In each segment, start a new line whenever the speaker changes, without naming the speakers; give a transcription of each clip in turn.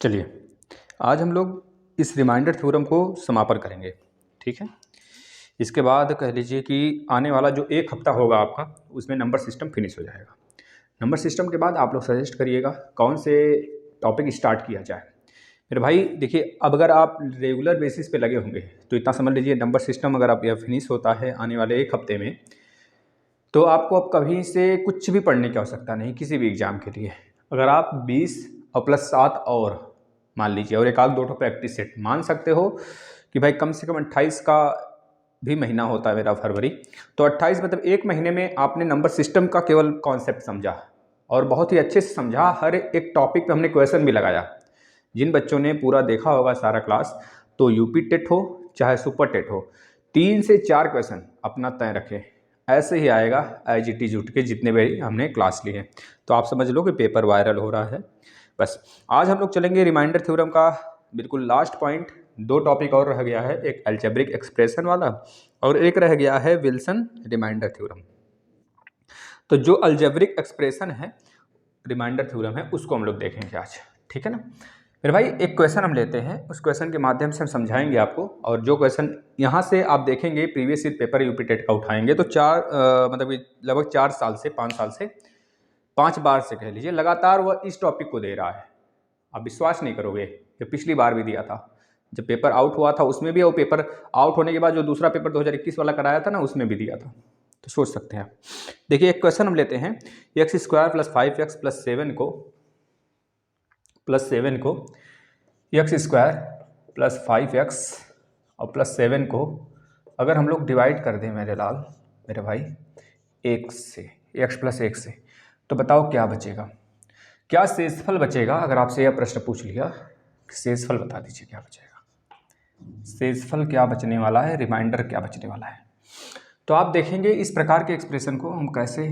चलिए, आज हम लोग इस रिमाइंडर थ्योरम को समापन करेंगे, ठीक है। इसके बाद कह लीजिए कि आने वाला जो एक हफ्ता होगा आपका, उसमें नंबर सिस्टम फिनिश हो जाएगा। नंबर सिस्टम के बाद आप लोग सजेस्ट करिएगा कौन से टॉपिक स्टार्ट किया जाए। फिर भाई देखिए, अब अगर आप रेगुलर बेसिस पे लगे होंगे तो इतना समझ लीजिए, नंबर सिस्टम अगर आप यह फिनिश होता है आने वाले एक हफ्ते में, तो आपको अब कभी से कुछ भी पढ़ने की आवश्यकता नहीं किसी भी एग्जाम के लिए। अगर आप 20 और प्लस 7 और मान लीजिए, और एक आध दो प्रैक्टिस सेट मान सकते हो कि भाई कम से कम 28 का भी महीना होता है मेरा, फरवरी, तो 28 मतलब एक महीने में आपने नंबर सिस्टम का केवल कॉन्सेप्ट समझा और बहुत ही अच्छे से समझा। हर एक टॉपिक पे हमने क्वेश्चन भी लगाया। जिन बच्चों ने पूरा देखा होगा सारा क्लास, तो यूपी टेट हो चाहे सुपर टेट हो, 3 से 4 क्वेश्चन अपना तय रखें। ऐसे ही आएगा एज इट इज उठ के जितने भी हमने क्लास लिए हैं, तो आप समझ लो कि पेपर वायरल हो रहा है। बस आज हम लोग चलेंगे रिमाइंडर थ्योरम का बिल्कुल लास्ट पॉइंट। 2 टॉपिक और रह गया है, एक अलजेब्रिक एक्सप्रेशन वाला और एक रह गया है विल्सन रिमाइंडर थ्योरम। तो जो अलजेब्रिक एक्सप्रेशन है, रिमाइंडर थ्योरम है, उसको हम लोग देखेंगे आज, ठीक है ना। फिर भाई एक क्वेश्चन हम लेते हैं, उस क्वेश्चन के माध्यम से हम समझाएंगे आपको। और जो क्वेश्चन यहाँ से आप देखेंगे previous year paper UP TET का उठाएंगे, तो मतलब लगभग 4 साल से 5 साल से 5 बार से कह लीजिए लगातार वह इस टॉपिक को दे रहा है। आप विश्वास नहीं करोगे कि पिछली बार भी दिया था, जब पेपर आउट हुआ था उसमें भी, और पेपर आउट होने के बाद जो दूसरा पेपर 2021 वाला कराया था ना, उसमें भी दिया था। तो सोच सकते हैं। देखिए एक क्वेश्चन हम लेते हैं, x² + 5x + 7 को x² + 5x और +7 को अगर हम लोग डिवाइड कर दें मेरे लाल मेरे भाई 1 से, x + 1 से, तो बताओ क्या बचेगा, क्या शेषफल बचेगा। अगर आपसे यह प्रश्न पूछ लिया कि शेषफल बता दीजिए क्या बचेगा, शेषफल क्या बचने वाला है, रिमाइंडर क्या बचने वाला है। तो आप देखेंगे इस प्रकार के एक्सप्रेशन को हम कैसे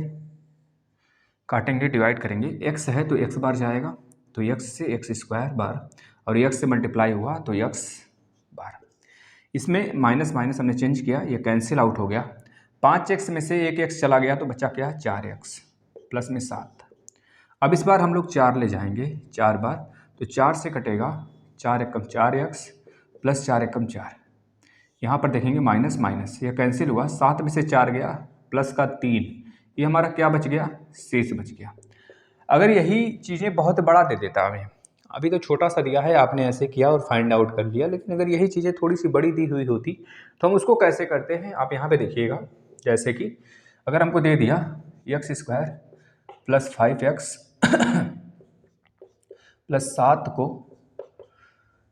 काटेंगे, डिवाइड करेंगे। x है तो x बार जाएगा, तो x से x² बार, और x से मल्टीप्लाई हुआ तो x बार। इसमें माइनस माइनस हमने चेंज किया, ये कैंसिल आउट हो गया। 5x में से एक x चला गया तो बचा क्या, 4x प्लस में 7। अब इस बार हम लोग 4 ले जाएंगे 4 बार, तो 4 से कटेगा 4 एकम 4x प्लस 4 एकम 4। यहाँ पर देखेंगे माइनस माइनस, ये कैंसिल हुआ, 7 में से 4 गया प्लस का 3, ये हमारा क्या बच गया, शेष बच गया। अगर यही चीज़ें बहुत बड़ा दे देता हमें, अभी तो छोटा सा दिया है, आपने ऐसे किया और फाइंड आउट कर लिया, लेकिन अगर यही चीज़ें थोड़ी सी बड़ी दी हुई होती तो हम उसको कैसे करते हैं, आप यहाँ पे देखिएगा। जैसे कि अगर हमको दे दिया x² + 5x + 7 को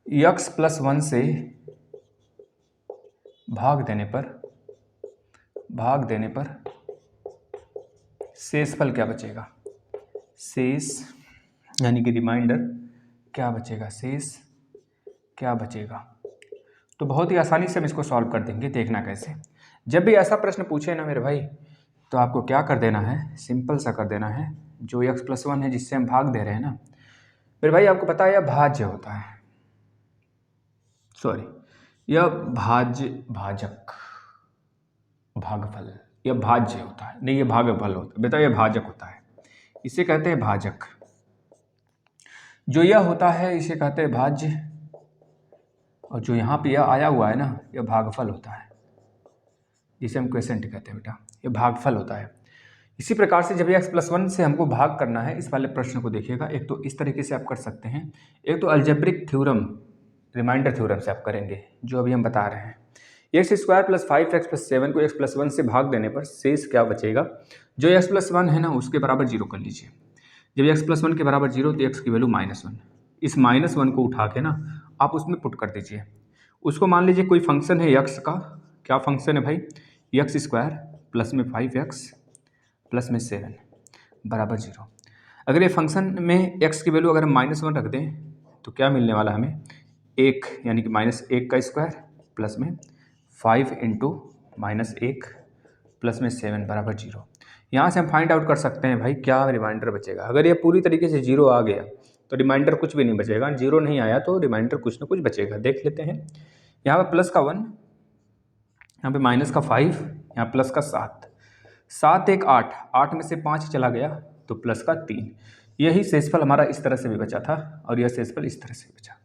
x + 1 से भाग देने पर शेषफल क्या बचेगा, शेष यानी कि रिमाइंडर क्या बचेगा, शेष क्या बचेगा। तो बहुत ही आसानी से हम इसको सॉल्व कर देंगे, देखना कैसे। जब भी ऐसा प्रश्न पूछे ना मेरे भाई, तो आपको क्या कर देना है, सिंपल सा कर देना है। जो x + 1 है जिससे हम भाग दे रहे हैं ना मेरे भाई, आपको पता है यह भाज्य होता है, सॉरी यह भाजक भागफल, यह भाज्य होता है, नहीं ये भागफल होता है बेटा, यह भाजक होता है, इसे कहते हैं भाजक। जो यह होता है इसे कहते हैं भाज्य, और जो यहाँ पे यह आया हुआ है ना, यह भागफल होता है, जिसे हम क्वेसेंट कहते हैं बेटा, यह भागफल होता है। इसी प्रकार से जब x + 1 से हमको भाग करना है, इस वाले प्रश्न को देखिएगा। एक तो इस तरीके से आप कर सकते हैं, एक तो अलजेब्रिक थ्योरम रिमाइंडर थ्योरम से आप करेंगे, जो अभी हम बता रहे हैं। x² + 5x + 7 को x + 1 से भाग देने पर शेष क्या बचेगा। जो x + 1 है ना उसके बराबर 0 कर लीजिए। जब x + 1 के बराबर 0 तो x की वैल्यू -1, इस -1 को उठा के ना आप उसमें पुट कर दीजिए। उसको मान लीजिए कोई फंक्शन है x का, क्या फंक्शन है भाई, x² प्लस में 5x प्लस में 7 बराबर 0। अगर ये फंक्शन में x की वैल्यू अगर हम -1 रख दें तो क्या मिलने वाला हमें, 1 यानी कि -1 का स्क्वायर प्लस में 5 × -1 प्लस में 7 बराबर 0। यहाँ से हम फाइंड आउट कर सकते हैं भाई क्या रिमाइंडर बचेगा। अगर ये पूरी तरीके से 0 आ गया तो रिमाइंडर कुछ भी नहीं बचेगा, 0 नहीं आया तो रिमाइंडर कुछ ना कुछ बचेगा। देख लेते हैं, यहाँ पर प्लस का 1, यहाँ पे माइनस का 5, यहाँ प्लस का 7, 7 1 8, 8 में से 5 चला गया तो प्लस का 3। यही शेषफल हमारा इस तरह से भी बचा था और यह शेषफल इस तरह से बचा।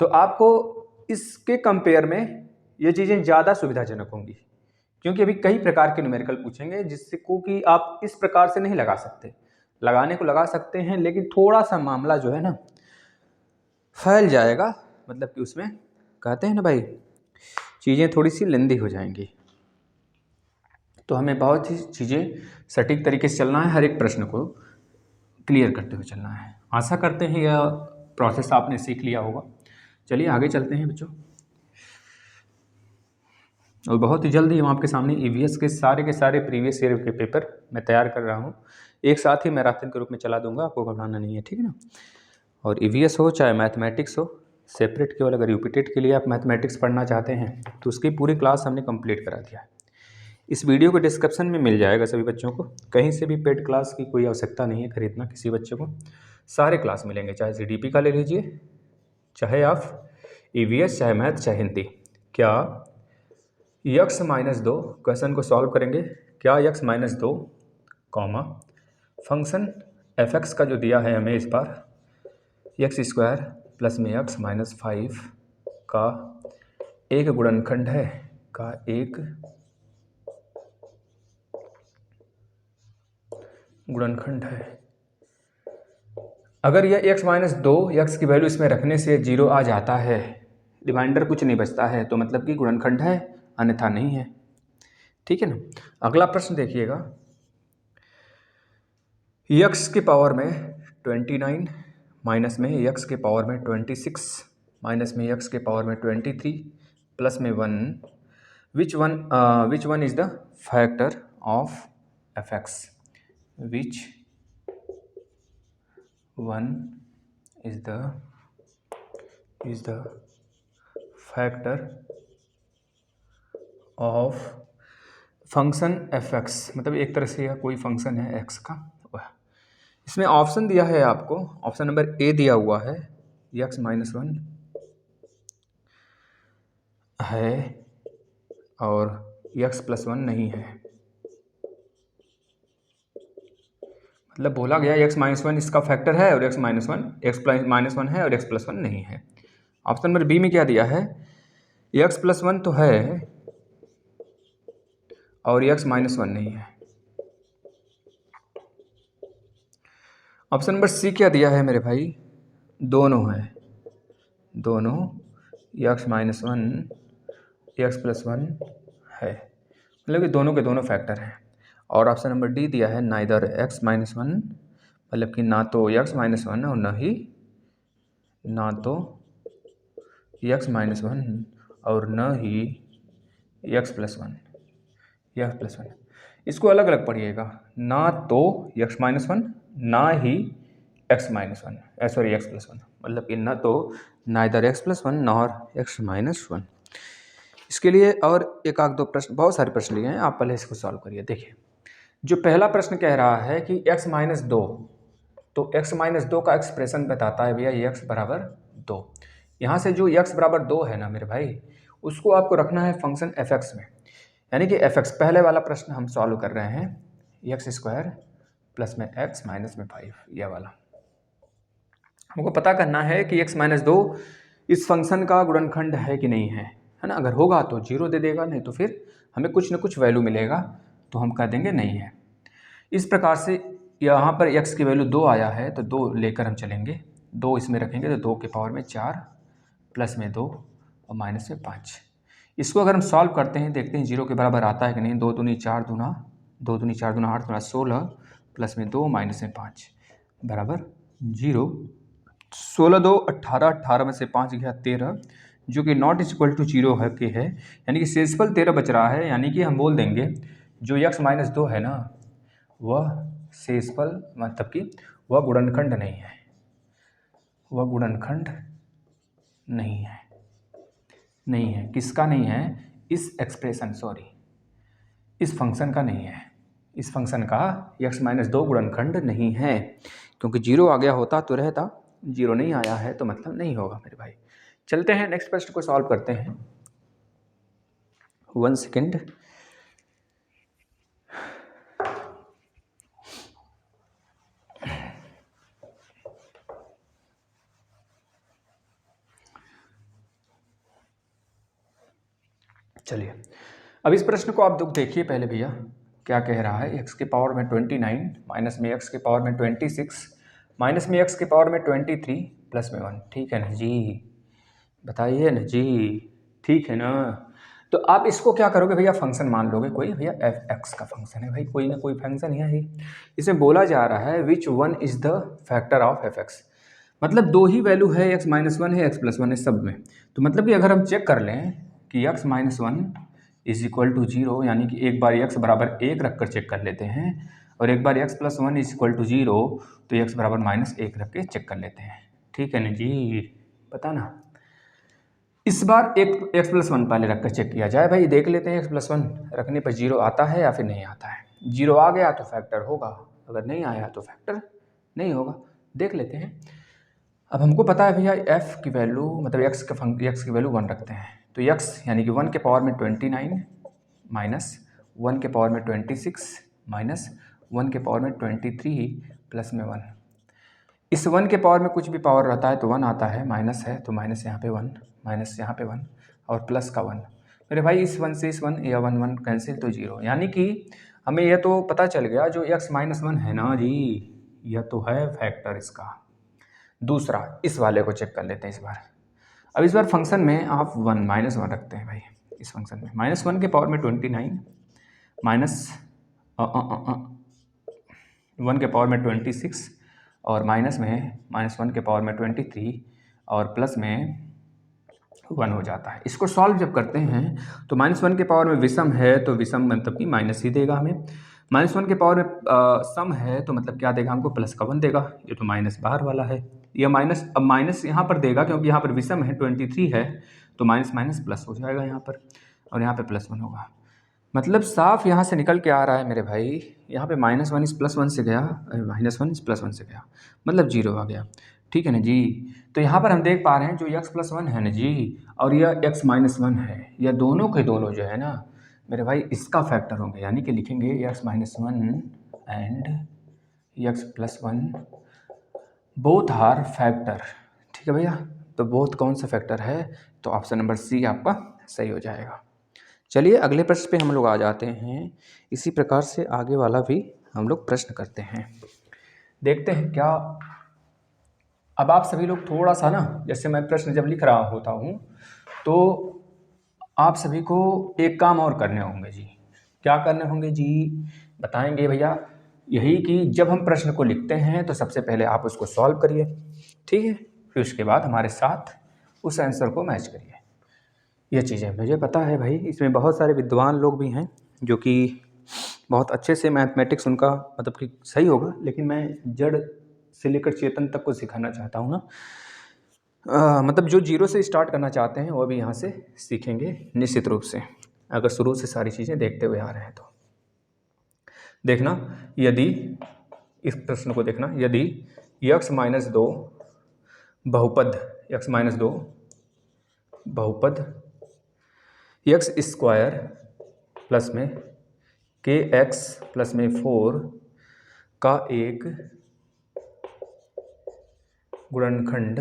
तो आपको इसके कंपेयर में ये चीज़ें ज़्यादा सुविधाजनक होंगी, क्योंकि अभी कई प्रकार के न्यूमेरिकल पूछेंगे जिससे को कि आप इस प्रकार से नहीं लगा सकते। लगाने को लगा सकते हैं, लेकिन थोड़ा सा मामला जो है ना फैल जाएगा, मतलब कि उसमें कहते हैं ना भाई, चीज़ें थोड़ी सी लेंदी हो जाएंगी। तो हमें बहुत ही चीज़ें सटीक तरीके से चलना है, हर एक प्रश्न को क्लियर करते हुए चलना है। आशा करते हैं यह प्रोसेस आपने सीख लिया होगा। चलिए आगे चलते हैं बच्चों, और बहुत ही जल्दी हम आपके सामने ईवीएस के सारे प्रीवियस ईयर के पेपर मैं तैयार कर रहा हूँ। एक साथ ही मैराथन के रूप में चला दूंगा, आपको घबराना नहीं है, ठीक है ना। और ईवीएस हो चाहे मैथमेटिक्स हो, सेपरेट केवल अगर यूपीटेट के लिए आप मैथमेटिक्स पढ़ना चाहते हैं तो उसकी पूरी क्लास हमने कंप्लीट करा दिया है। इस वीडियो के डिस्क्रिप्शन में मिल जाएगा सभी बच्चों को, कहीं से भी पेड क्लास की कोई आवश्यकता नहीं है खरीदना किसी बच्चे को, सारे क्लास मिलेंगे, चाहे सीडीपी का ले लीजिए, चाहे आप ईवीएस, चाहे मैथ, चाहे हिंदी। क्या x-2 क्वेश्चन को सॉल्व करेंगे, क्या x-2 कॉमा फंक्शन f(x) का जो दिया है हमें इस बार x² प्लस में x-5 का एक गुणनखंड है, का एक गुणनखंड है। अगर यह x-2 x की वैल्यू इसमें रखने से 0 आ जाता है, रिमाइंडर कुछ नहीं बचता है, तो मतलब कि गुणनखंड है, अन्यथा नहीं है, ठीक है ना। अगला प्रश्न देखिएगा, x के पावर में 29 माइनस में x के पावर में 26 माइनस में x के पावर में 23 प्लस में 1, which one is the factor of f(x)? Which one is the factor of function f(x)? मतलब एक तरह से यह कोई फंक्शन है x का। इसमें ऑप्शन दिया है आपको, ऑप्शन नंबर ए दिया हुआ है x-1 है और x+1 नहीं है। मतलब बोला गया x-1 इसका फैक्टर है और x-1 है और x+1 नहीं है। ऑप्शन नंबर बी में क्या दिया है, x+1 तो है और x-1 नहीं है। ऑप्शन नंबर सी क्या दिया है मेरे भाई, दोनों है, दोनों x-1 x+1 है, मतलब कि दोनों के दोनों फैक्टर हैं। और ऑप्शन नंबर डी दिया है नाइदर x-1, मतलब कि ना तो x-1 और ना तो x-1 और न ही x+1। इसको अलग अलग पढ़िएगा, ना तो x-1 ना ही x+1, मतलब कि ना तो नाइदर x+1 नॉर x-1। इसके लिए और एक आध दो प्रश्न, बहुत सारे प्रश्न लिए हैं, आप पहले इसको सॉल्व करिए। देखिए जो पहला प्रश्न कह रहा है कि x-2, तो x-2 का एक्सप्रेशन बताता है भैया x बराबर 2। यहाँ से जो x बराबर 2 है ना मेरे भाई, उसको आपको रखना है फंक्शन f(x) में, यानी कि f(x) पहले वाला प्रश्न हम सॉल्व कर रहे हैं, x² प्लस में x माइनस में 5, यह वाला हमको पता करना है कि x-2 इस फंक्शन का गुणनखंड है कि नहीं है ना। अगर होगा तो 0 दे देगा, नहीं तो फिर हमें कुछ न कुछ वैल्यू मिलेगा तो हम कह देंगे नहीं है। इस प्रकार से यहाँ पर x की वैल्यू 2 आया है तो 2 लेकर हम चलेंगे, 2 इसमें रखेंगे तो 2 के पावर में 4 प्लस में 2 और माइनस में 5। इसको अगर हम सॉल्व करते हैं, देखते हैं 0 के बराबर आता है कि नहीं। 2 दूनी 4 दूना 8 दूना 16 प्लस में 2 माइनस में 5 बराबर 0। 16 2 18, 18 में से 5 गया 13, जो कि नॉट इक्वल टू 0 है के है, यानी कि शेषफल 13 बच रहा है। यानी कि हम बोल देंगे जो x-2 है ना, वह शेषफल, मतलब कि वह गुणनखंड नहीं है, वह गुणनखंड नहीं है। किसका नहीं है? इस एक्सप्रेशन, सॉरी, इस फंक्शन का नहीं है। इस फंक्शन का x-2 गुणनखंड नहीं है, क्योंकि 0 आ गया होता तो रहता, 0 नहीं आया है तो मतलब नहीं होगा मेरे भाई। चलते हैं नेक्स्ट प्रश्न को सॉल्व करते हैं। 1 सेकेंड। चलिए अब इस प्रश्न को आप देखिए पहले भैया क्या कह रहा है। x के पावर में 29 माइनस में x के पावर में 26 माइनस में x के पावर में 23 प्लस में 1। ठीक है ना जी, बताइए ना जी, ठीक है ना। तो आप इसको क्या करोगे भैया, फंक्शन मान लोगे कोई, भैया एफ एक्स का फंक्शन है भाई, कोई ना कोई फंक्शन है। इसमें बोला जा रहा है which one is the factor of F x, मतलब दो ही वैल्यू है, x माइनस वन है, x प्लस वन है सब में। तो मतलब कि अगर हम चेक कर लें कि x minus one is equal to 0, यानी कि एक बार x बराबर 1 रख कर चेक कर लेते हैं, और एक बार x plus one is equal to 0 तो x बराबर माइनस 1 रख के चेक कर लेते हैं। ठीक है ना जी, पता ना। इस बार एक x प्लस वन पहले रख कर चेक किया जाए भाई, देख लेते हैं x प्लस वन रखने पर 0 आता है या फिर नहीं आता है। 0 आ गया तो फैक्टर होगा, अगर नहीं आया तो फैक्टर नहीं होगा, देख लेते हैं। अब हमको पता है भैया f की वैल्यू मतलब x की वैल्यू 1 रखते हैं, तो x यानी कि 1 के पावर में 29 माइनस 1 के पावर में 26 माइनस 1 के पावर में 23 प्लस में 1। इस 1 के पावर में कुछ भी पावर रहता है तो 1 आता है, माइनस है तो माइनस यहाँ पे 1, माइनस यहाँ पे 1 और प्लस का 1। मेरे भाई इस 1 से इस 1 या 1 1 कैंसिल तो 0, यानी कि हमें यह तो पता चल गया जो x माइनस 1 है ना जी, यह तो है फैक्टर इसका। दूसरा इस वाले को चेक कर लेते हैं इस बार। अब इस बार फंक्शन में आप 1 माइनस 1 रखते हैं भाई, इस फंक्शन में माइनस 1 के पावर में 29 माइनस 1 के पावर में 26 और माइनस में माइनस 1 के पावर में 23 और प्लस में 1 हो जाता है। इसको सॉल्व जब करते हैं तो माइनस 1 के पावर में विषम है तो विषम मतलब कि माइनस ही देगा हमें, माइनस 1 के पावर में सम है तो मतलब क्या देगा हमको, प्लस का 1 देगा। ये तो माइनस बाहर वाला है, यह माइनस, अब माइनस यहाँ पर देगा क्योंकि यहाँ पर विषम है 23 है तो माइनस माइनस प्लस हो जाएगा यहाँ पर, और यहाँ पे प्लस 1 होगा। मतलब साफ यहाँ से निकल के आ रहा है मेरे भाई, यहाँ पे माइनस 1 इस प्लस 1 से गया, माइनस 1 इस प्लस 1 से गया, मतलब 0 आ गया। ठीक है ना जी। तो यहाँ पर हम देख पा रहे हैं जो x प्लस 1 है ना जी और यह x माइनस 1 है, यह दोनों के दोनों जो है ना मेरे भाई इसका फैक्टर होंगे, यानी कि लिखेंगे x minus 1 and x plus 1 both are factor. ठीक है भैया, तो बोथ कौन सा फैक्टर है, तो ऑप्शन नंबर सी आपका सही हो जाएगा। चलिए अगले प्रश्न पे हम लोग आ जाते हैं। इसी प्रकार से आगे वाला भी हम लोग प्रश्न करते हैं, देखते हैं क्या। अब आप सभी लोग थोड़ा सा ना, जैसे मैं प्रश्न जब लिख रहा होता हूँ तो आप सभी को एक काम और करने होंगे जी। क्या करने होंगे जी, बताएंगे भैया। यही कि जब हम प्रश्न को लिखते हैं तो सबसे पहले आप उसको सॉल्व करिए, ठीक है, फिर उसके बाद हमारे साथ उस आंसर को मैच करिए। यह चीज़ें मुझे पता है भाई, इसमें बहुत सारे विद्वान लोग भी हैं जो कि बहुत अच्छे से मैथमेटिक्स उनका मतलब कि सही होगा, लेकिन मैं जड़ से लेकर चेतन तक को सिखाना चाहता हूँ ना। मतलब जो 0 से स्टार्ट करना चाहते हैं वो भी यहाँ से सीखेंगे निश्चित रूप से, अगर शुरू से सारी चीज़ें देखते हुए आ रहे हैं तो। देखना, यदि इस प्रश्न को देखना, यदि x माइनस 2 बहुपद x माइनस 2 बहुपद x स्क्वायर प्लस में kx प्लस में 4 का एक गुणनखंड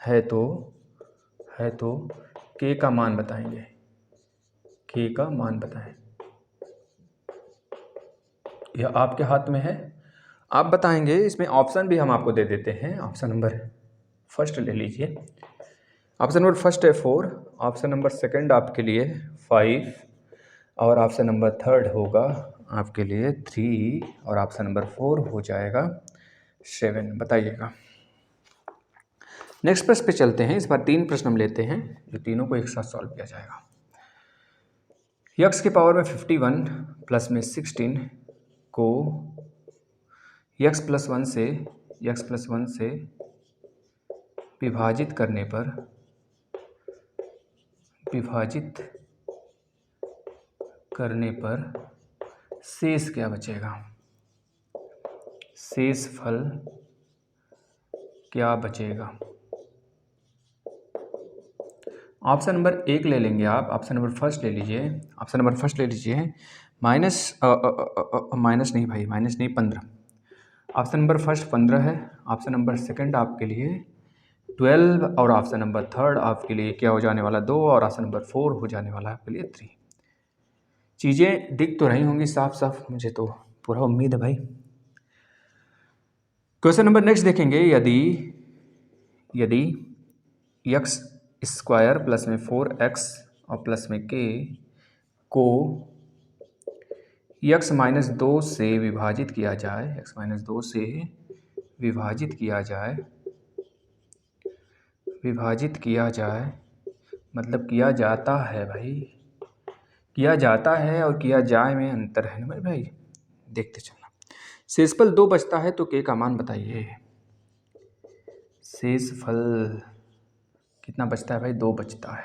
है तो k का मान बताएंगे, k का मान बताएं। यह आपके हाथ में है, आप बताएंगे। इसमें ऑप्शन भी हम आपको दे देते हैं। ऑप्शन नंबर फर्स्ट ले लीजिए, ऑप्शन नंबर फर्स्ट है 4, ऑप्शन नंबर सेकंड आपके लिए 5 और ऑप्शन नंबर थर्ड होगा आपके लिए 3 और ऑप्शन नंबर 4 हो जाएगा 7। बताइएगा। नेक्स्ट प्रश्न पे चलते हैं। इस बार 3 प्रश्न हम लेते हैं जो तीनों को एक साथ सॉल्व किया जाएगा। x के पावर में 51 प्लस में 16 को x प्लस 1 से विभाजित करने पर शेष क्या बचेगा, शेष फल क्या बचेगा। ऑप्शन नंबर 1 ले लेंगे आप, ऑप्शन नंबर फर्स्ट ले लीजिए, ऑप्शन नंबर फर्स्ट ले लीजिए। माइनस नहीं भाई, माइनस नहीं 15। ऑप्शन नंबर फर्स्ट 15 है ऑप्शन नंबर सेकंड आपके लिए 12 और ऑप्शन नंबर थर्ड आपके लिए क्या हो जाने वाला 2 और ऑप्शन नंबर 4 हो जाने वाला आपके लिए 3। चीज़ें दिख तो रही होंगी साफ साफ, मुझे तो पूरा उम्मीद है भाई। क्वेश्चन नंबर नेक्स्ट देखेंगे, यदि एक्स स्क्वायर प्लस में 4x और प्लस में k को x माइनस 2 से विभाजित किया जाए, x माइनस 2 से विभाजित किया जाए मतलब किया जाता है भाई, किया जाता है और किया जाए में अंतर है ना भाई। देखते चलना, शेषफल 2 बचता है तो k का मान बताइए। शेषफल कितना बचता है भाई? 2 बचता है,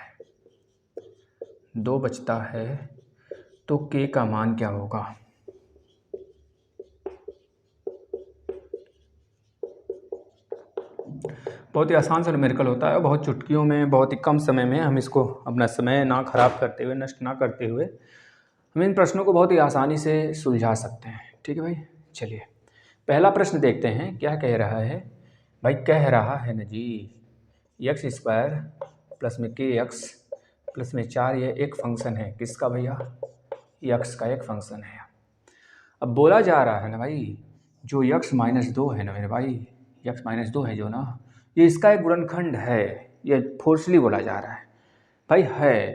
2 बचता है तो k का मान क्या होगा? बहुत ही आसान सा न्यूमेरिकल होता है, बहुत चुटकियों में, बहुत ही कम समय में हम इसको अपना समय ना खराब करते हुए, नष्ट ना करते हुए हम इन प्रश्नों को बहुत ही आसानी से सुलझा सकते हैं। ठीक है भाई, चलिए पहला प्रश्न देखते हैं क्या कह रहा है भाई। कह रहा है ना जी, एक्स स्क्वायर प्लस में के एक्स प्लस में 4, ये एक फंक्शन है किसका भैया? एक्स का एक फंक्शन है। अब बोला जा रहा है ना भाई, जो एक्स माइनस 2 है ना मेरे भाई, एक्स माइनस 2 है जो ना, ये इसका एक गुणनखंड है। ये फोर्सली बोला जा रहा है भाई है,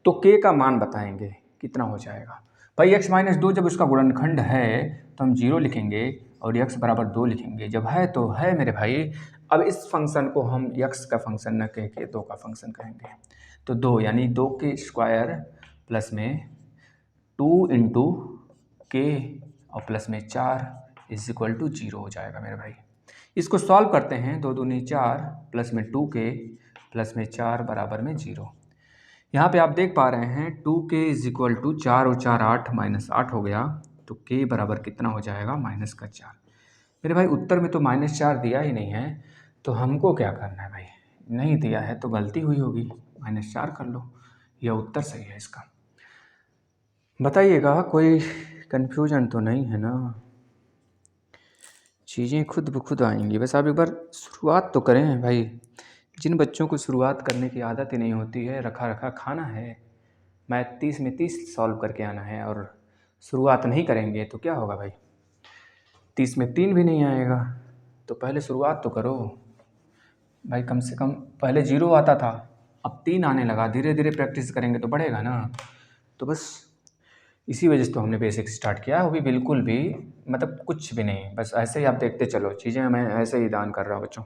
तो के का मान बताएंगे कितना हो जाएगा भाई। एक्स माइनस 2 जब उसका गुणनखंड है तो हम 0 लिखेंगे और एक्स बराबर 2 लिखेंगे। जब है तो है मेरे भाई। अब इस फंक्शन को हम एक्स का फंक्शन न कह के 2 का फंक्शन कहेंगे, तो 2 यानी 2 के स्क्वायर प्लस में 2 इंटू के और प्लस में 4 इज इक्वल टू 0 हो जाएगा मेरे भाई। इसको सॉल्व करते हैं, 2 दूनी 4 प्लस में 2k प्लस में 4 बराबर में 0। यहाँ पे आप देख पा रहे हैं 2k इज इक्वल टू 4 और 4 8 माइनस 8 हो गया, तो k बराबर कितना हो जाएगा? माइनस का 4। मेरे भाई उत्तर में तो माइनस 4 दिया ही नहीं है, तो हमको क्या करना है भाई? नहीं दिया है तो गलती हुई होगी, माइनस 4 कर लो, यह उत्तर सही है इसका। बताइएगा कोई कन्फ्यूजन तो नहीं है ना? चीज़ें खुद ब खुद आएंगी, बस आप एक बार शुरुआत तो करें भाई। जिन बच्चों को शुरुआत करने की आदत ही नहीं होती है, रखा रखा खाना है, मैथ 30 में 30 सॉल्व करके आना है और शुरुआत नहीं करेंगे तो क्या होगा भाई? 30 में 3 भी नहीं आएगा, तो पहले शुरुआत तो करो भाई। कम से कम पहले 0 आता था, अब 3 आने लगा, धीरे धीरे प्रैक्टिस करेंगे तो बढ़ेगा ना। तो बस इसी वजह से तो हमने बेसिक स्टार्ट किया, वो भी बिल्कुल भी मतलब कुछ भी नहीं, बस ऐसे ही आप देखते चलो, चीज़ें मैं ऐसे ही दान कर रहा हूँ बच्चों।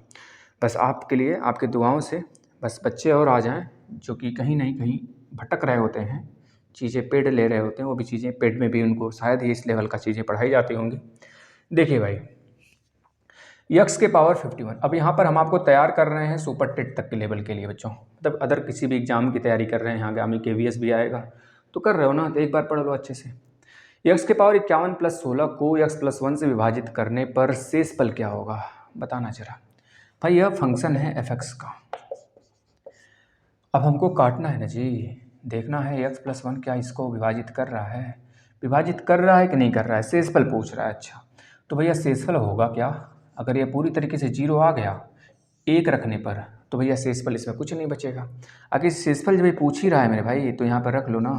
बस आपके लिए, आपके दुआओं से बस बच्चे और आ जाएं जो कि कहीं नहीं कहीं भटक रहे होते हैं, चीज़ें पेड ले रहे होते हैं, वो भी चीज़ें पेड में भी उनको शायद ही इस लेवल का चीज़ें पढ़ाई जाती होंगी। देखिए भाई, एक्स के पावर 51, अब यहाँ पर हम आपको तैयार कर रहे हैं सुपर टेट तक के लेवल के लिए बच्चों, मतलब अदर किसी भी एग्जाम की तैयारी कर रहे हैं, यहाँ आगामी KVS भी आएगा तो कर रहे हो ना, तो एक बार पढ़ लो अच्छे से। एक्स के पावर 51 प्लस 16 को एक्स प्लस 1 से विभाजित करने पर शेषफल क्या होगा? बताना जरा भाई। यह फंक्शन है fx का, अब हमको काटना है ना जी, देखना है एक्स प्लस 1 क्या इसको विभाजित कर रहा है, विभाजित कर रहा है कि नहीं कर रहा है, शेषफल पूछ रहा है। अच्छा तो भैया शेषफल होगा क्या? अगर ये पूरी तरीके से 0 आ गया 1 रखने पर, तो भैया शेषफल इसमें कुछ नहीं बचेगा। अगर शेषफल जब ये पूछ ही रहा है मेरे भाई, तो यहाँ पर रख लो ना,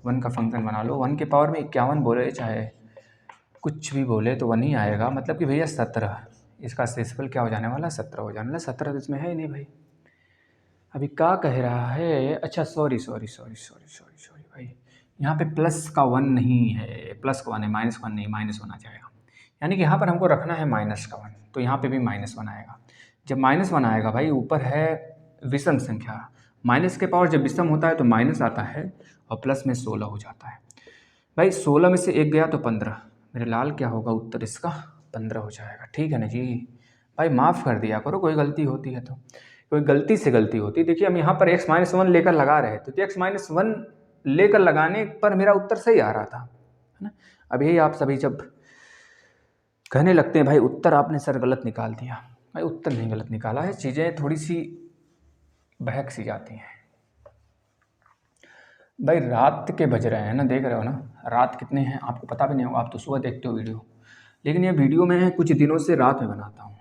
1 का फंक्शन बना लो। 1 के पावर में 51 बोले चाहे कुछ भी बोले तो 1 ही आएगा, मतलब कि भैया 17, इसका शेषफल क्या हो जाने वाला? 17 हो जाने वाला। 17 तो इसमें है ही नहीं भाई। अभी क्या कह रहा है? अच्छा सॉरी भाई, यहाँ पे प्लस का 1 नहीं है, प्लस का 1 है, माइनस 1 नहीं, माइनस 1 आ जाएगा। यानी कि यहाँ पर हमको रखना है माइनस का 1, तो यहाँ पे भी माइनस 1 आएगा। जब माइनस 1 आएगा भाई, ऊपर है विषम संख्या, माइनस के पावर जब विषम होता है तो माइनस आता है और प्लस में 16 हो जाता है भाई। 16 में से 1 गया तो 15, मेरे लाल क्या होगा उत्तर इसका? 15 हो जाएगा। ठीक है ना जी भाई, माफ़ कर दिया करो, कोई गलती होती है तो, कोई गलती से गलती होती है। देखिए हम यहाँ पर x माइनस 1 लेकर लगा रहे थे, तो x माइनस 1 लेकर लगाने पर मेरा उत्तर सही आ रहा था, है ना। अब यही आप सभी जब कहने लगते हैं भाई उत्तर आपने सर गलत निकाल दिया, भाई उत्तर नहीं गलत निकाला है, चीज़ें थोड़ी सी बहक सी जाती हैं भाई। रात के बज रहे हैं ना, देख रहे हो ना रात कितने हैं, आपको पता भी नहीं होगा, आप तो सुबह देखते हो वीडियो, लेकिन ये वीडियो मैं कुछ दिनों से रात में बनाता हूँ।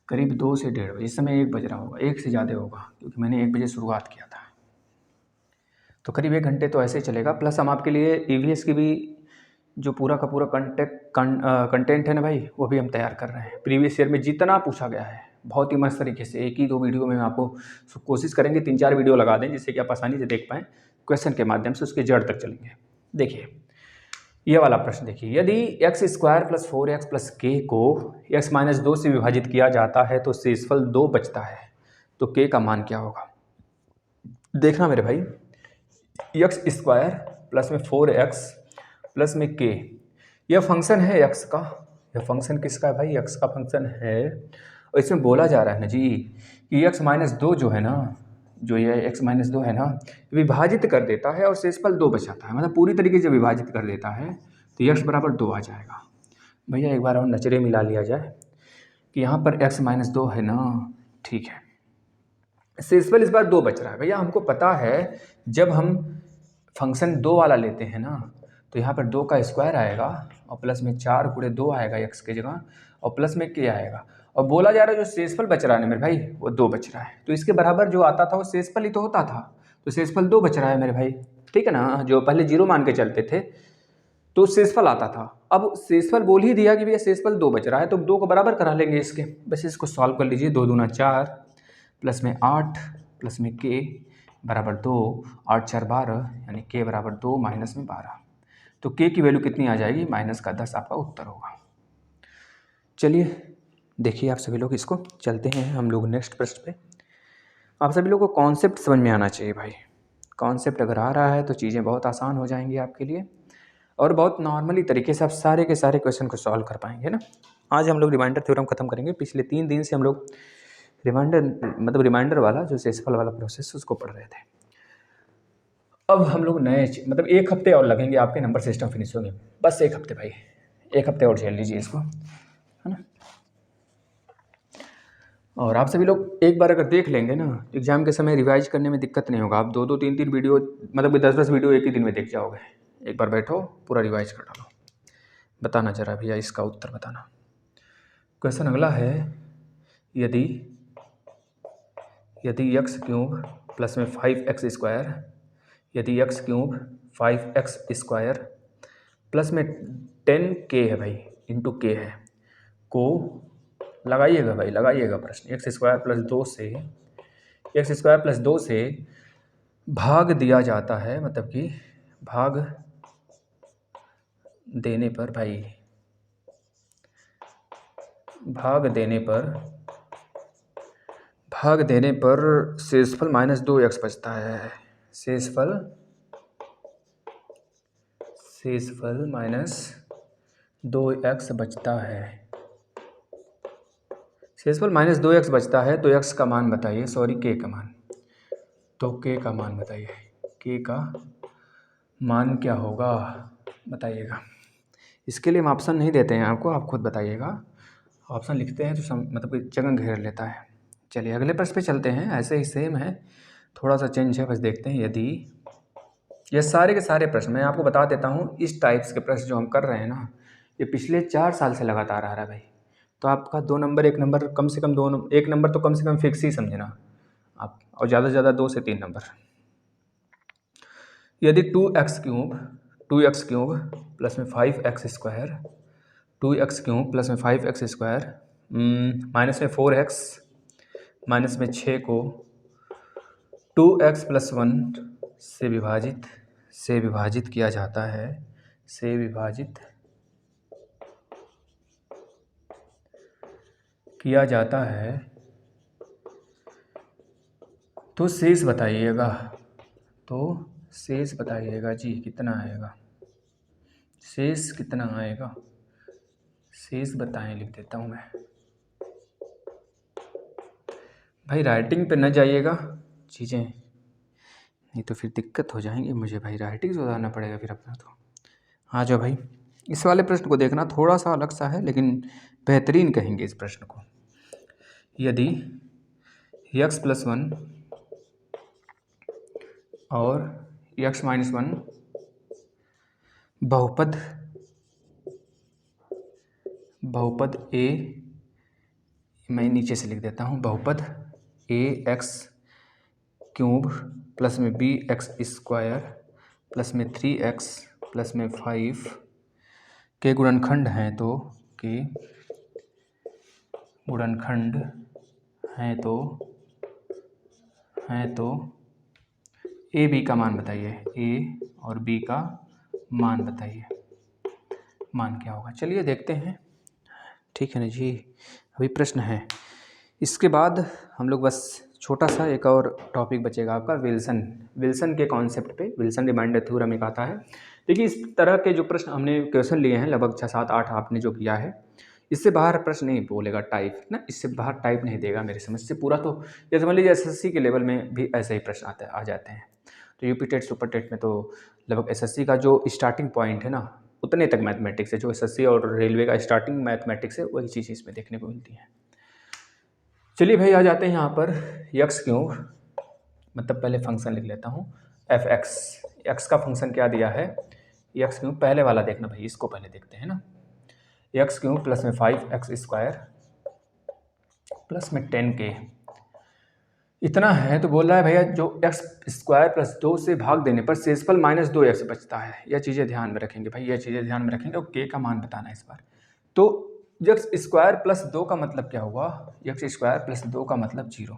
करीब 2 से 1:30 बजे, इस समय 1 बज रहा होगा, 1 से ज़्यादा होगा क्योंकि मैंने 1 बजे शुरुआत किया था। तो करीब 1 घंटे तो ऐसे ही चलेगा। प्लस हम आपके लिए ईवीएस की भी जो पूरा का पूरा कंटेंट है ना भाई, वो भी हम तैयार कर रहे हैं। प्रीवियस ईयर में जितना पूछा गया है बहुत ही मस्त तरीके से, एक ही 2 वीडियो में आपको कोशिश करेंगे 3-4 वीडियो लगा दें जिससे कि आप आसानी से देख पाएँ, क्वेश्चन के माध्यम से उसके जड़ तक चलेंगे। देखिए ये वाला प्रश्न देखिए, यदि x square plus 4x plus के को x माइनस 2 से विभाजित किया जाता है तो शेषफल 2 बचता है, तो के का मान क्या होगा। देखना मेरे भाई, एक्स स्क्वायर प्लस में 4x प्लस में के, यह फंक्शन है x का, यह फंक्शन किसका है भाई, x का फंक्शन है। और इसमें बोला जा रहा है ना जी कि x माइनस 2 जो है ना, जो ये x माइनस 2 है ना, विभाजित कर देता है और शेषफल 2 बचाता है, मतलब पूरी तरीके से विभाजित कर देता है तो x बराबर 2 आ जाएगा। भैया एक बार और नजरे मिला लिया जाए कि यहाँ पर x माइनस 2 है ना, ठीक है, शेषफल इस बार 2 बच रहा है। भैया हमको पता है जब हम फंक्शन 2 वाला लेते हैं ना तो यहाँ पर 2 का स्क्वायर आएगा और प्लस में 4 गुणे 2 आएगा x की जगह और प्लस में के आएगा, और बोला जा रहा है जो शेषफल बच रहा है ना मेरे भाई वो 2 बच रहा है, तो इसके बराबर जो आता था वो शेषफल ही तो होता था, तो शेषफल 2 बच रहा है मेरे भाई, ठीक है ना। जो पहले 0 मान के चलते थे तो शेषफल आता था, अब शेषफल बोल ही दिया कि भैया शेषफल 2 बच रहा है तो 2 को बराबर करा लेंगे इसके, बस इसको सॉल्व कर लीजिए। 2 दूना 4 प्लस में 8 प्लस में के बराबर 2, 8 4 12 यानी के बराबर 2 माइनस में 12, तो के की वैल्यू कितनी आ जाएगी, -10 आपका उत्तर होगा। चलिए देखिए आप सभी लोग, इसको चलते हैं हम लोग नेक्स्ट प्रश्न पे। आप सभी लोगों को कॉन्सेप्ट समझ में आना चाहिए भाई, कॉन्सेप्ट अगर आ रहा है तो चीज़ें बहुत आसान हो जाएंगी आपके लिए और बहुत नॉर्मली तरीके से आप सारे के सारे क्वेश्चन को सॉल्व कर पाएंगे ना। आज हम लोग रिमाइंडर थ्योरम खत्म करेंगे। पिछले 3 दिन से हम लोग रिमाइंडर वाला जो शेषफल वाला प्रोसेस उसको पढ़ रहे थे। अब हम लोग नए मतलब 1 हफ्ते और लगेंगे आपके नंबर सिस्टम फिनिश होंगे, बस 1 हफ्ते भाई, 1 हफ्ते और झेल लीजिए इसको, है ना। और आप सभी लोग एक बार अगर देख लेंगे ना एग्जाम के समय रिवाइज करने में दिक्कत नहीं होगा। आप 2-2 3-3 वीडियो मतलब 10-10 वीडियो एक ही दिन में देख जाओगे। एक बार बैठो पूरा रिवाइज कर डालो। बताना जरा भैया इसका उत्तर बताना। क्वेश्चन अगला है, यदि एक्स क्यूब प्लस में 5x स्क्वायर, यदि x cube 5x square plus में 10k है भाई इंटू के है, को लगाइएगा भाई, लगाइएगा प्रश्न, एक्स स्क्वायर प्लस 2 से भाग दिया जाता है, मतलब कि भाग देने पर भाई, भाग देने पर शेषफल -2x बचता है, शेषफल -2x बचता है, शेषफल -2x बचता है तो x का मान बताइए, सॉरी k का मान, तो k का मान बताइए, k का मान क्या होगा बताइएगा। इसके लिए हम ऑप्शन नहीं देते हैं आपको, आप खुद बताइएगा। ऑप्शन लिखते हैं तो मतलब कि जगह घेर लेता है। चलिए अगले प्रश्न पे चलते हैं, ऐसे ही सेम है, थोड़ा सा चेंज है, बस देखते हैं। यदि ये सारे के सारे प्रश्न मैं आपको बता देता हूँ, इस टाइप्स के प्रश्न जो हम कर रहे हैं ना ये पिछले 4 साल से लगातार आ रहा है भाई, तो आपका 2 नंबर 1 नंबर कम से कम 1 नंबर तो कम से कम फिक्स ही समझना आप, और ज़्यादा से ज़्यादा 2 से 3 नंबर। यदि 2x क्यूब प्लस में 5x square, 2x cube plus में 5x स्क्वायर माइनस में 4x माइनस में 6 को 2x प्लस 1 से विभाजित किया जाता है, से विभाजित किया जाता है तो शेष बताइएगा, तो शेष बताइएगा जी कितना आएगा, शेष कितना आएगा, शेष बताएं, लिख देता हूँ मैं भाई, राइटिंग पे न जाइएगा चीज़ें, नहीं तो फिर दिक्कत हो जाएंगी मुझे भाई, राइटिंग सुधारना पड़ेगा फिर अपना। तो आ जाओ भाई, इस वाले प्रश्न को देखना, थोड़ा सा अलग सा है लेकिन बेहतरीन कहेंगे इस प्रश्न को। यदि x+1 और x-1 बहुपद A मैं नीचे से लिख देता हूँ, बहुपद ax³ प्लस में bx² प्लस में 3x प्लस में 5 के गुणनखंड हैं तो के गुणनखंड हैं तो ए बी का मान बताइए, ए और बी का मान बताइए, मान क्या होगा। चलिए देखते हैं, ठीक है ना जी। अभी प्रश्न है, इसके बाद हम लोग बस छोटा सा एक और टॉपिक बचेगा आपका विल्सन के कॉन्सेप्ट पे। विल्सन रिमाइंडर थ्योरम एक आता है। देखिए इस तरह के जो प्रश्न हमने क्वेश्चन लिए हैं लगभग 6, 7, 8 आपने जो किया है, इससे बाहर प्रश्न नहीं बोलेगा टाइप ना, इससे बाहर टाइप नहीं देगा मेरी समझ से पूरा। तो ये समझ लीजिए एसएससी के लेवल में भी ऐसे ही प्रश्न आ जाते हैं। तो यूपी टेट, सुपर टेट में तो लगभग एसएससी का जो स्टार्टिंग पॉइंट है ना, उतने तक मैथमेटिक्स है। जो एसएससी और रेलवे का स्टार्टिंग मैथमेटिक्स है वही चीज़ इसमें देखने को मिलती है। चलिए भाई आ जाते हैं यहाँ पर x³ मतलब पहले फंक्शन लिख लेता हूँ f(x). x का फंक्शन क्या दिया है, x³ पहले वाला देखना भाई, इसको पहले देखते हैं ना। x³ प्लस में 5x² प्लस में 10k इतना है। तो बोल रहा है भैया जो x² प्लस 2 से भाग देने पर शेषफल -2x बचता है। यह चीज़ें ध्यान में रखेंगे भाई, यह चीज़ें ध्यान में रखेंगे। और k का मान बताना है इस बार। तो x² प्लस 2 का मतलब क्या हुआ, x² प्लस 2 का मतलब 0।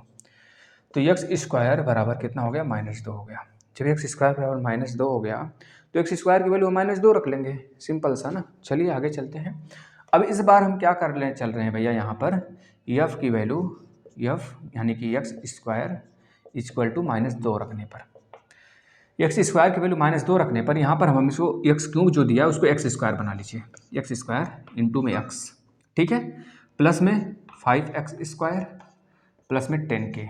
तो x² बराबर कितना हो गया, -2 हो गया। जब x² बराबर -2 हो गया तो x² की वैल्यू -2 रख लेंगे, सिंपल सा ना। चलिए आगे चलते हैं। अब इस बार हम क्या चल रहे हैं भैया, यहाँ पर f की वैल्यू यानी कि x² = -2 रखने पर, x² की वैल्यू -2 रखने पर यहाँ पर हम इसको x³ जो दिया उसको x² बना लीजिए, x² इंटू में x, ठीक है, प्लस में 5x² प्लस में 10k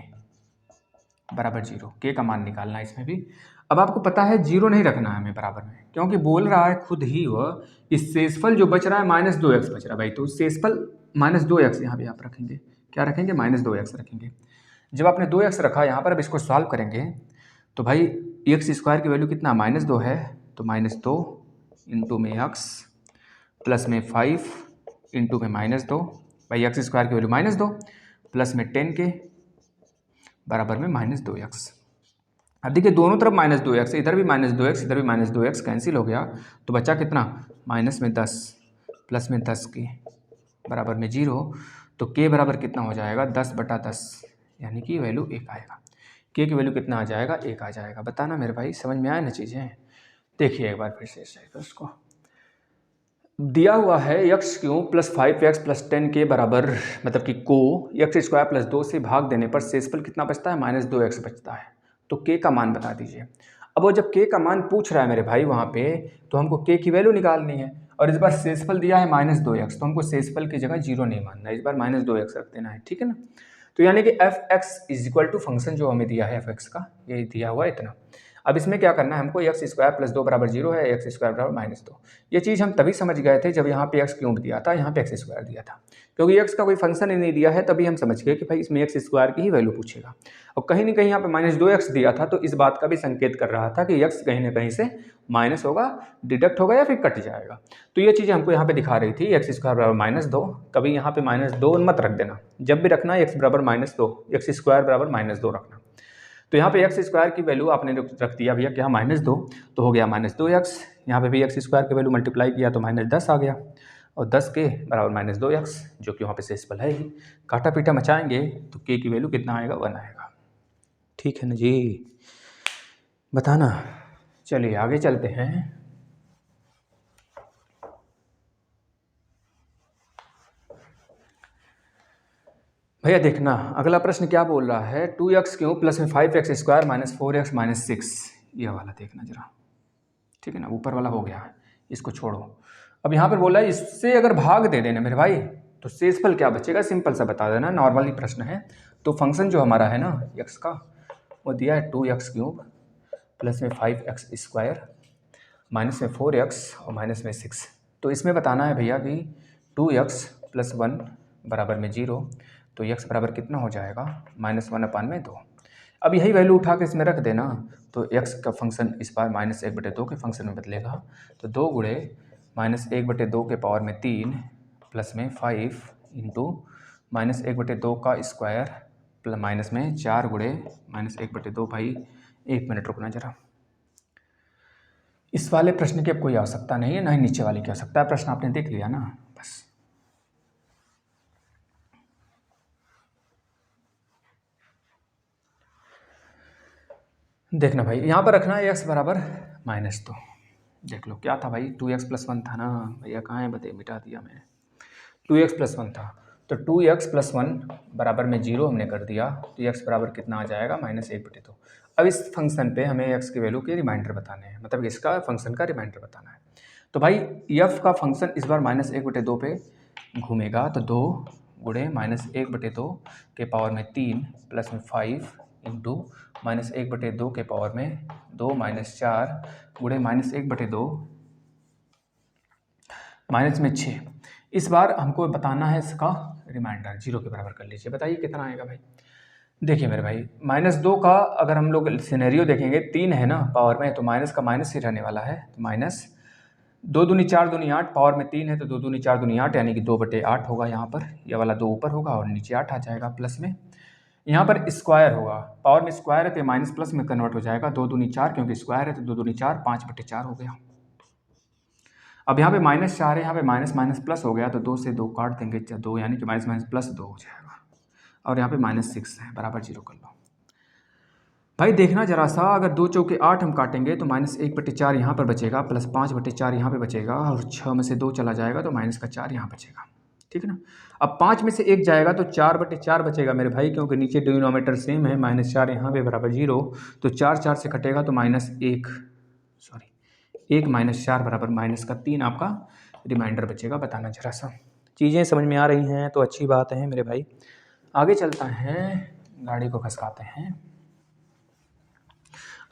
बराबर 0। k का मान निकालना है इसमें भी। अब आपको पता है 0 नहीं रखना है हमें बराबर में, क्योंकि बोल रहा है खुद ही वह इस शेषफल जो बच रहा है -2x बच रहा है भाई। तो शेषफल -2x यहाँ पे आप रखेंगे, क्या रखेंगे, -2x रखेंगे। जब आपने 2x रखा यहाँ पर, अब इसको सॉल्व करेंगे तो भाई x² की वैल्यू कितना, -2 है। तो -2 इंटू में x प्लस में 5 इंटू में -2 भाई, x² की वैल्यू -2 प्लस में 10k बराबर में -2x। अब देखिए दोनों तरफ -2x, इधर भी -2x इधर भी -2x कैंसिल हो गया। तो बचा कितना, -10 प्लस में 10k बराबर में 0। तो k बराबर कितना हो जाएगा, 10/10 यानी कि वैल्यू 1 आएगा। k की वैल्यू कितना आ जाएगा, 1 आ जाएगा। बताना मेरे भाई, समझ में आए ना चीज़ें। देखिए एक बार फिर से उसको दिया हुआ है x³ plus 5x plus 10k बराबर, मतलब कि को x² प्लस 2 से भाग देने पर शेषफल कितना बचता है, -2x बचता है। तो k का मान बता दीजिए। अब वो जब k का मान पूछ रहा है मेरे भाई वहाँ पे, तो हमको k की वैल्यू निकालनी है। और इस बार शेषफल दिया है -2x, तो हमको शेषफल की जगह 0 नहीं मानना है, इस बार -2x रख देना है, ठीक है ना। तो यानी कि f(x) = फंक्शन जो हमें दिया है f(x) का, ये दिया हुआ है इतना। अब इसमें क्या करना है हमको, x² प्लस 2 बराबर 0 है, x² बराबर -2। ये चीज़ हम तभी समझ गए थे जब यहाँ पे x³ दिया था, यहाँ पे x² दिया था। क्योंकि x का कोई फंक्शन ही नहीं दिया है, तभी हम समझ गए कि भाई इसमें x² की ही वैल्यू पूछेगा। और कहीं ना कहीं यहाँ पे -2x दिया था, तो इस बात का भी संकेत कर रहा था कि x कहीं ना कहीं से माइनस होगा, डिडक्ट होगा या फिर कट जाएगा। तो ये चीज़ें हमको यहाँ पे दिखा रही थी, x² बराबर -2। कभी यहाँ पे -2 मत रख देना, जब भी रखना x बराबर -2, x² बराबर -2 रखना। तो यहाँ पे x² की वैल्यू आपने रख दिया भैया क्या, -2, तो हो गया -2x। यहाँ पे भी x² की वैल्यू मल्टीप्लाई किया तो -10 आ गया, और 10k बराबर -2x, जो कि वहाँ पे शेषफल है ही। काटा पीटा मचाएंगे तो k की वैल्यू कितना आएगा, 1 आएगा। ठीक है ना जी, बताना। चलिए आगे चलते हैं। भैया देखना अगला प्रश्न क्या बोल रहा है, 2x³ प्लस में 5x² माइनस 4x माइनस 6, यह वाला देखना जरा, ठीक है ना। ऊपर वाला हो गया, इसको छोड़ो। अब यहाँ पर बोला है इससे अगर भाग दे देना मेरे भाई, तो शेषफल क्या बचेगा, सिंपल सा बता देना, नॉर्मल ही प्रश्न है। तो फंक्शन जो हमारा है ना x का, वो दिया है 2x³ प्लस में 5x² माइनस में 4x और माइनस में 6। तो इसमें बताना है भैया कि 2x प्लस 1 बराबर में 0, तो x बराबर कितना हो जाएगा, -1/2। अब यही वैल्यू उठा के इसमें रख देना, तो x का फंक्शन इस बार -1/2 के फंक्शन में बदलेगा। तो 2 गुणे -1/2 के पावर में 3 प्लस में 5 इंटू -1/2 का स्क्वायर प्लस माइनस में 4 गुणे -1/2। भाई 1 मिनट रुकना जरा, इस वाले प्रश्न की अब कोई आवश्यकता नहीं है, ना ही नीचे वाले की आवश्यकता है, प्रश्न आपने देख लिया ना बस। देखना भाई यहाँ पर रखना है x बराबर -2। देख लो क्या था भाई, 2x + 1 था ना भैया, कहाँ है बताइए, मिटा दिया मैंने। 2x + 1 था, तो 2x + 1 बराबर में 0 हमने कर दिया, तो x बराबर कितना आ जाएगा -1/2। अब इस फंक्शन पे हमें x की वैल्यू के रिमाइंडर बताने हैं, मतलब इसका फंक्शन का रिमाइंडर बताना है। तो भाई f का फंक्शन इस बार -1/2 पे घूमेगा, तो 2 गुणे -1/2 के पावर में 3 प्लस में 5 इंटू -1/2 के पावर में 2 -4 गुणे -1/2 माइनस में 6। इस बार हमको बताना है इसका रिमाइंडर, 0 के बराबर कर लीजिए, बताइए कितना आएगा भाई। देखिए मेरे भाई -2 का अगर हम लोग सिनेरियो देखेंगे, 3 है ना पावर में, तो माइनस का माइनस ही रहने वाला है, तो माइनस 2 दूनी 4 दूनी 8, पावर में 3 है तो 2 दूनी 4 दूनी 8, यानी कि 2/8 होगा यहाँ पर, यह वाला 2 ऊपर होगा और नीचे 8 आ जाएगा, प्लस में यहाँ पर स्क्वायर होगा, पावर में स्क्वायर है तो माइनस प्लस में कन्वर्ट हो जाएगा, 2 दूनी 4 क्योंकि स्क्वायर है तो 2 दूनी 4, 5/4 हो गया। अब यहाँ पे -4 है, यहाँ पे माइनस माइनस प्लस हो गया, तो 2 से 2 काट देंगे, 2 यानी कि माइनस माइनस प्लस 2 हो जाएगा, और यहाँ पे -6 है, बराबर 0 कर लो। भाई देखना जरा सा, अगर 2 चौके 8 हम काटेंगे तो -1/4 यहाँ पर बचेगा, प्लस 5/4 यहाँ पे बचेगा, और 6 में से 2 चला जाएगा तो -4 यहाँ बचेगा, ठीक है ना। अब 5 में से 1 जाएगा तो 4/4 बचेगा मेरे भाई, क्योंकि नीचे डिनोमिनेटर सेम है, -4 यहाँ पे बराबर 0, तो 4 4 से कटेगा तो -1 -4 बराबर -3 आपका रिमाइंडर बचेगा। बताना जरा सा, चीज़ें समझ में आ रही हैं तो अच्छी बात है मेरे भाई। आगे चलता है, गाड़ी को खसकाते हैं।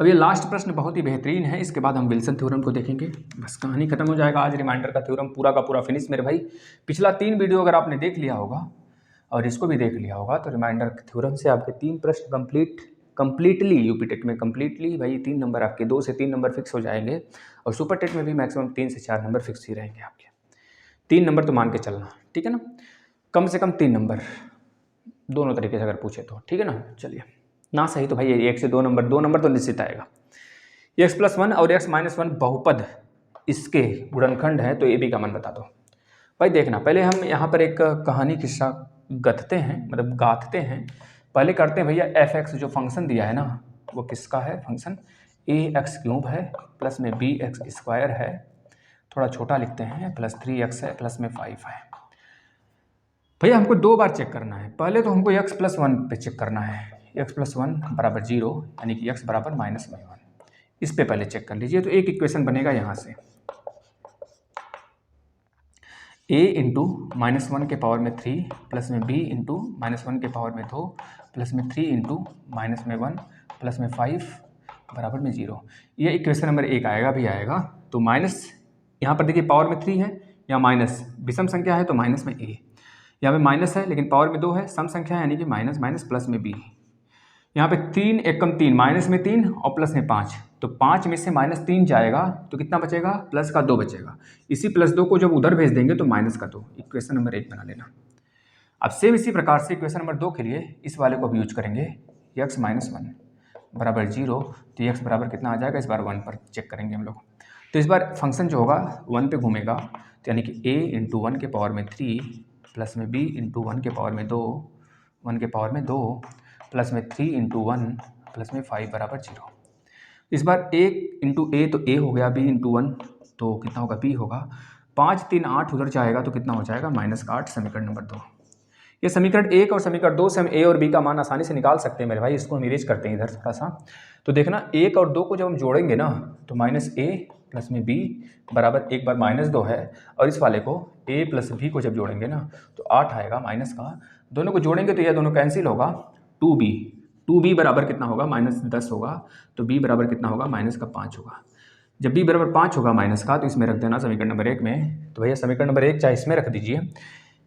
अब ये लास्ट प्रश्न बहुत ही बेहतरीन है, इसके बाद हम विल्सन थ्योरम को देखेंगे, बस कहानी खत्म हो जाएगा। आज रिमाइंडर का थ्योरम पूरा का पूरा फिनिश मेरे भाई। पिछला 3 वीडियो अगर आपने देख लिया होगा और इसको भी देख लिया होगा तो रिमाइंडर थ्योरम से आपके 3 प्रश्न कंप्लीटली यूपी टेट में कंप्लीटली भाई 3 नंबर आपके, 2 से 3 नंबर फिक्स हो जाएंगे, और सुपर टेट में भी मैक्सिमम 3 से 4 नंबर फिक्स ही रहेंगे आपके। 3 नंबर तो मान के चलना, ठीक है ना, कम से कम 3 नंबर दोनों तरीके से अगर पूछे तो, ठीक है ना। चलिए ना सही तो भाई 1 से 2 नंबर तो निश्चित आएगा। x + 1 और x - 1 बहुपद इसके गुणनखंड है, तो ए बी का मान बता दो। भाई देखना, पहले हम यहाँ पर एक कहानी किस्सा गाथते हैं। पहले करते हैं भैया, f(x) जो फंक्शन दिया है ना, वो किसका है फंक्शन, ax³ है, प्लस में bx² है, थोड़ा छोटा लिखते हैं, प्लस 3x है, प्लस में 5 है। भैया हमको 2 बार चेक करना है, पहले तो हमको x + 1 पे चेक करना है, x + 1 बराबर 0, यानी कि x बराबर -1, इस पे पहले चेक कर लीजिए। तो एक इक्वेशन बनेगा यहाँ से, a इंटू -1 के पावर में 3 प्लस में b इंटू -1 के पावर में 2 प्लस में 3 इंटू -1 प्लस में 5 बराबर में 0। ये इक्वेशन नंबर 1 आएगा भी आएगा। तो माइनस यहाँ पर देखिए पावर में 3 है, यहाँ माइनस विषम संख्या है तो माइनस में a, यहाँ पे माइनस है लेकिन पावर में 2 है, सम संख्या है यानी कि माइनस माइनस प्लस में b। यहाँ पे 3 एकम 3, माइनस में 3 और प्लस में 5, तो 5 में से -3 जाएगा तो कितना बचेगा, प्लस का 2 बचेगा। इसी +2 को जब उधर भेज देंगे तो माइनस का 2, इक्वेशन नंबर 1 बना लेना। अब सेम इसी प्रकार से इक्वेशन नंबर 2 के लिए इस वाले को भी यूज करेंगे, x - 1 बराबर 0, तो x बराबर कितना आ जाएगा, इस बार 1 पर चेक करेंगे हम लोग। तो इस बार फंक्शन जो होगा 1 पे घूमेगा, तो यानी कि a इंटू 1 के पावर में 3 प्लस में b इंटू 1 के पावर में 2, 1 के पावर में 2 प्लस में 3 इंटू 1 प्लस में 5 बराबर 0। इस बार a इंटू a तो a हो गया, b इंटू 1 तो कितना होगा, b होगा, 5 3 8 उधर जाएगा तो कितना हो जाएगा, -8। समीकरण नंबर 2, ये समीकरण 1 और समीकरण 2 से हम a और b का मान आसानी से निकाल सकते हैं मेरे भाई। इसको हम इरेज करते हैं इधर थोड़ा सा। तो देखना 1 और 2 को जब हम जोड़ेंगे ना, तो -a प्लस में b बराबर, एक बार -2 है, और इस वाले को a प्लस b को जब जोड़ेंगे ना तो 8 आएगा माइनस का, दोनों को जोड़ेंगे तो यह दोनों कैंसिल होगा, 2b बराबर कितना होगा, -10 होगा, तो b बराबर कितना होगा, -5 होगा। जब b बराबर 5 होगा माइनस का, तो इसमें रख देना समीकरण नंबर 1 में। तो भैया समीकरण नंबर 1 चाहे इसमें रख दीजिए,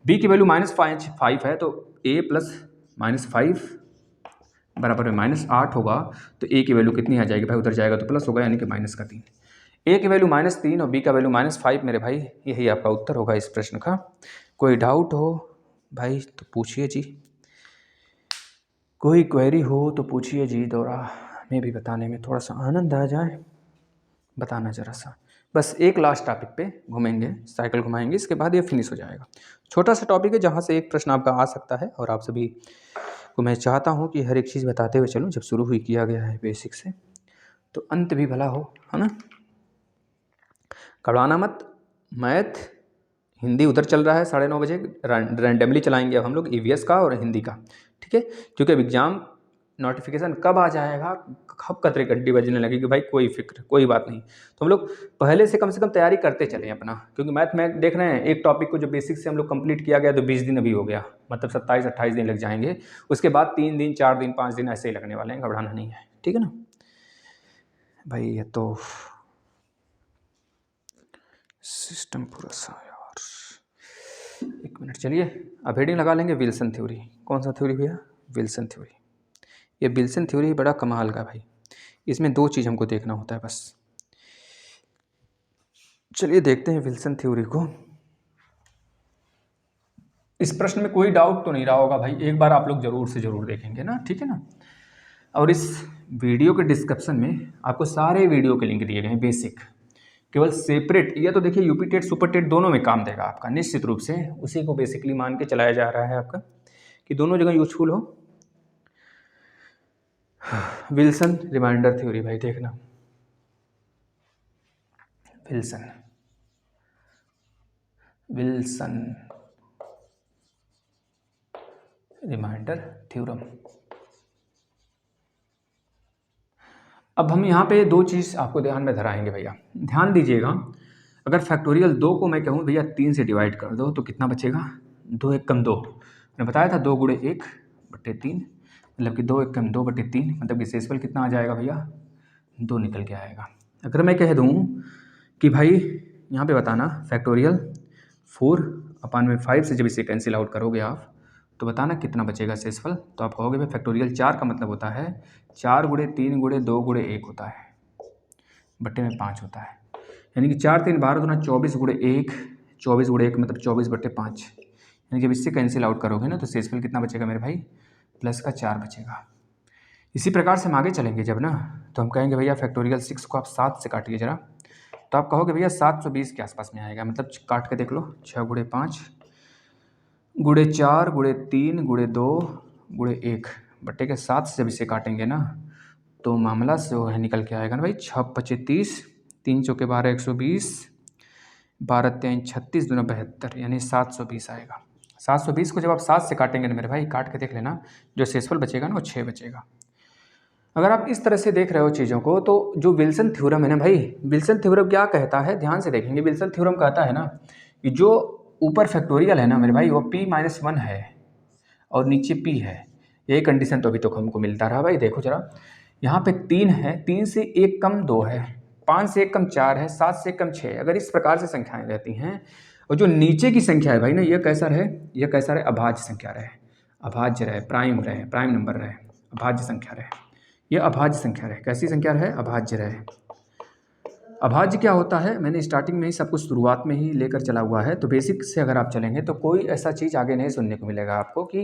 b की वैल्यू -5 है, तो a प्लस -5 बराबर में -8 होगा, तो a की वैल्यू कितनी आ जाएगी भाई, उधर जाएगा तो प्लस होगा, यानी कि -3। a की वैल्यू -3 और b का वैल्यू -5 मेरे भाई, यही आपका उत्तर होगा इस प्रश्न का। कोई डाउट हो भाई तो पूछिए जी, कोई क्वेरी हो तो पूछिए जी, दोरा में भी बताने में थोड़ा सा आनंद आ जाए, बताना ज़रा सा। बस एक लास्ट टॉपिक पे घूमेंगे, साइकिल घुमाएंगे, इसके बाद ये फिनिश हो जाएगा। छोटा सा टॉपिक है जहाँ से एक प्रश्न आपका आ सकता है, और आप सभी को मैं चाहता हूँ कि हर एक चीज़ बताते हुए चलूँ। जब शुरू हुई किया गया है बेसिक से, तो अंत भी भला हो, है ना। घबराना मत। मैथ हिंदी उधर चल रहा है 9:30 बजे, रैंडमली चलाएंगे अब हम लोग ईवीएस का और हिंदी का, ठीक है। क्योंकि अब एग्ज़ाम नोटिफिकेशन कब आ जाएगा, कब कतरे घंटी बजने लगेगी भाई, कोई फिक्र कोई बात नहीं। तो हम लोग पहले से कम तैयारी करते चलें अपना, क्योंकि मैथ में देख रहे हैं एक टॉपिक को जो बेसिक से हम लोग कंप्लीट किया गया तो 20 दिन अभी हो गया, मतलब 27-28 दिन लग जाएंगे। उसके बाद 3 दिन 4 दिन 5 दिन ऐसे ही लगने वाले हैं, घबराना नहीं है, ठीक है ना भाई। ये तो सिस्टम पूरा सा यार, एक मिनट चलिए, अब हेडिंग लगा लेंगे विल्सन थ्योरी। कौन सा थ्योरी भैया? Wilson theory. ये विल्सन थ्योरी बड़ा कमाल का भाई, इसमें 2 चीज़ हमको देखना होता है बस। चलिए देखते हैं विल्सन थ्योरी को। इस प्रश्न में कोई डाउट तो नहीं रहा होगा भाई, एक बार आप लोग जरूर से जरूर देखेंगे ना, ठीक है ना। और इस वीडियो के डिस्क्रिप्शन में आपको सारे वीडियो के लिंक दिए गए हैं बेसिक, केवल सेपरेट। या तो देखिए यूपी टेट सुपर टेट दोनों में काम देगा आपका निश्चित रूप से, उसी को बेसिकली मान के चलाया जा रहा है आपका, कि दोनों जगह यूजफुल हो। विल्सन रिमाइंडर थ्योरी भाई देखना, विल्सन रिमाइंडर थ्योरम। अब हम यहाँ पे 2 चीज़ आपको ध्यान में धराएंगे भैया, ध्यान दीजिएगा। अगर फैक्टोरियल 2 को मैं कहूँ भैया 3 से डिवाइड कर दो तो कितना बचेगा? 2 एक कम 2, मैंने बताया था 2 गुणे 1/3, मतलब कि 2 एक कम 2/3, मतलब कि शेषफल कितना आ जाएगा भैया? 2 निकल के आएगा। अगर मैं कह दूँ कि भाई यहाँ पे बताना फैक्टोरियल 4/5 से जब इसे कैंसिल आउट करोगे आप, तो बताना कितना बचेगा शेषफल। तो आप कहोगे भाई फैक्टोरियल 4 का मतलब होता है 4 गुणे 3 गुणे 2 गुणे 1 होता है, बट्टे में 5 होता है, यानी कि 4 3 12 दूना 24 गुणे 1, 24 गुणे 1 मतलब 24/5, यानी जब इससे कैंसिल आउट करोगे ना तो शेषफल कितना बचेगा मेरे भाई? प्लस का 4 बचेगा। इसी प्रकार से हम आगे चलेंगे जब ना, तो हम कहेंगे भैया फैक्टोरियल 6 को आप 7 से काटिए जरा, तो आप कहोगे भैया 720 के आसपास में आएगा, मतलब काट के देख लो, 6 गुणे 5 गुणे 4 गुणे 3 गुणे 2 गुणे 1 बट्टे के 7 से जब इसे काटेंगे ना, तो मामला जो है निकल के आएगा ना भाई 6 5 30, 3 चौके 12 120, 12 3 36 दूना 72, यानी 720 आएगा। 720 को जब आप 7 से काटेंगे ना मेरे भाई, काट के देख लेना, जो शेषफल बचेगा ना वो 6 बचेगा। अगर आप इस तरह से देख रहे हो चीज़ों को, तो जो विल्सन थ्योरम है ना भाई, विल्सन थ्योरम क्या कहता है, ध्यान से देखेंगे। विल्सन थ्योरम कहता है ना कि जो ऊपर फैक्टोरियल है ना मेरे भाई, वो p-1 है और नीचे p है। यही कंडीशन तो अभी तक हमको मिलता रहा भाई। देखो जरा, यहाँ पे 3 है, 3 से 1 कम 2 है, 5 से 1 कम 4 है, 7 से 1 कम 6। अगर इस प्रकार से संख्याएं रहती हैं, और जो नीचे की संख्या है भाई ना, ये कैसा रहे? ये कैसा रहे? अभाज्य संख्या रहे, अभाज्य रहे, प्राइम नंबर रहे, अभाज्य संख्या रहे। ये अभाज्य संख्या रहे। कैसी संख्या रहे? अभाज्य रहे। अभाज्य क्या होता है, मैंने स्टार्टिंग में ही सब कुछ शुरुआत में ही लेकर चला हुआ है, तो बेसिक से अगर आप चलेंगे तो कोई ऐसा चीज़ आगे नहीं सुनने को मिलेगा आपको कि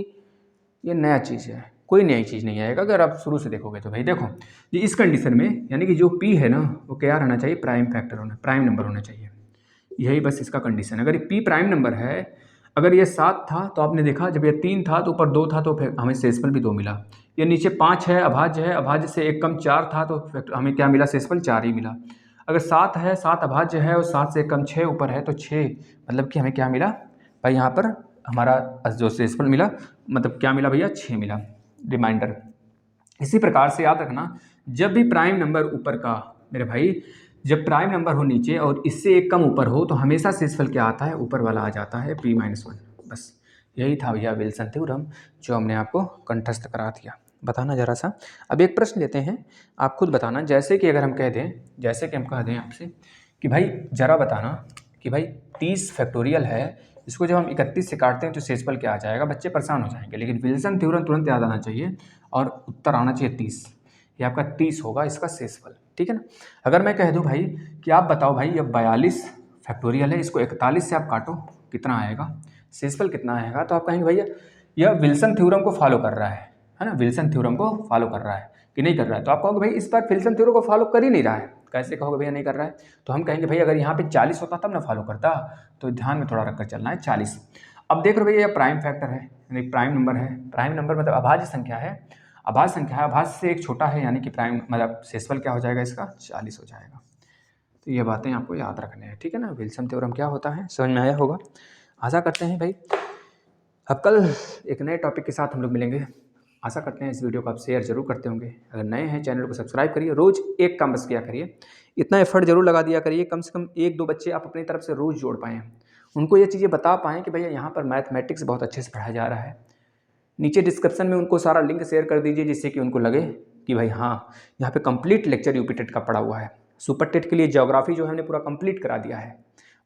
ये नया चीज़ है, कोई नई चीज़ नहीं आएगा अगर आप शुरू से देखोगे तो। भाई देखो, ये इस कंडीशन में, यानी कि जो p है ना वो क्या रहना चाहिए? प्राइम फैक्टर होना, प्राइम नंबर होना चाहिए। यही बस इसका कंडीशन। अगर ये p प्राइम नंबर है, अगर ये 7 था तो आपने देखा जब ये 3 था तो ऊपर 2 था, तो फिर हमें शेषफल भी 2 मिला। ये नीचे 5 है, अभाज्य है, अभाज्य से 1 कम 4 था, तो हमें क्या मिला? शेषफल 4 ही मिला। अगर 7 है, 7 अभाज्य है और 7 से 1 कम 6 ऊपर है, तो 6, मतलब कि हमें क्या मिला भाई? यहाँ पर हमारा जो शेषफल मिला, मतलब क्या मिला भैया? 6 मिला, रिमाइंडर। इसी प्रकार से याद रखना, जब भी प्राइम नंबर ऊपर का मेरे भाई, जब प्राइम नंबर हो नीचे और इससे 1 कम ऊपर हो, तो हमेशा शेषफल क्या आता है? ऊपर वाला आ जाता है, p-1। बस यही था भैया विल्सन थ्योरम, जो हमने आपको कंठस्थ करा दिया। बताना जरा सा। अब एक प्रश्न लेते हैं, आप खुद बताना। जैसे कि अगर हम कह दें, जैसे कि हम कह दें आपसे कि भाई जरा बताना कि भाई 30 फैक्टोरियल है, इसको जब हम 31 से काटते हैं तो शेषफल क्या आ जाएगा? बच्चे परेशान हो जाएंगे, लेकिन विल्सन थ्योरम तुरंत याद आना चाहिए और उत्तर आना चाहिए 30। ये आपका 30 होगा इसका शेषफल, ठीक है ना। अगर मैं कह दूं भाई कि आप बताओ भाई, अब 42 फैक्टोरियल है, इसको 41 से आप काटो, कितना आएगा? शेषफल कितना आएगा, तो आप कहेंगे भैया यह विल्सन थ्योरम को फॉलो कर रहा है ना, विल्सन थ्योरम को फॉलो कर रहा है कि नहीं कर रहा है। तो आप कहोगे भाई इस बार विल्सन थ्योरम को फॉलो कर ही नहीं रहा है, कैसे कहोगे भैया नहीं कर रहा है। तो हम कहेंगे भैया अगर यहाँ पे 40 होता तब ना फॉलो करता, तो ध्यान में थोड़ा रखकर चलना है 40। अब देख रहे हो भैया यह प्राइम फैक्टर है, यानी प्राइम नंबर है। प्राइम नंबर मतलब अभाज्य संख्या है, अभाज्य संख्या है, अभाज्य से एक छोटा है, यानी कि प्राइम मतलब शेषफल क्या हो जाएगा इसका 40 हो जाएगा। तो ये बातें आपको याद रखने हैं, ठीक है ना। विल्सन थ्योरम क्या होता है समझ में आया होगा। आशा करते हैं भाई अब कल एक नए टॉपिक के साथ हम लोग मिलेंगे। आशा करते हैं इस वीडियो को आप शेयर जरूर करते होंगे। अगर नए हैं चैनल को सब्सक्राइब करिए, रोज़ एक काम बस किया करिए, इतना एफर्ट जरूर लगा दिया करिए, कम से कम 1-2 बच्चे आप अपनी तरफ से रोज़ जोड़ पाएँ, उनको ये चीज़ें बता पाएँ कि भैया यहाँ पर मैथमेटिक्स बहुत अच्छे से पढ़ाया जा रहा है। नीचे डिस्क्रिप्शन में उनको सारा लिंक शेयर कर दीजिए, जिससे कि उनको लगे कि भाई हाँ यहाँ पे कंप्लीट लेक्चर यूपी टेट का पड़ा हुआ है। सुपर टेट के लिए ज्योग्राफी जो है हमने पूरा कंप्लीट करा दिया है,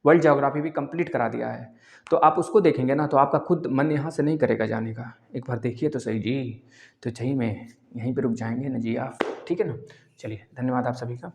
वर्ल्ड ज्योग्राफी भी कंप्लीट करा दिया है। तो आप उसको देखेंगे ना तो आपका खुद मन यहाँ से नहीं करेगा जाने का, एक बार देखिए तो सही जी। तो सही में यहीं पे रुक जाएंगे ना जी आप, ठीक है ना। चलिए धन्यवाद आप सभी का।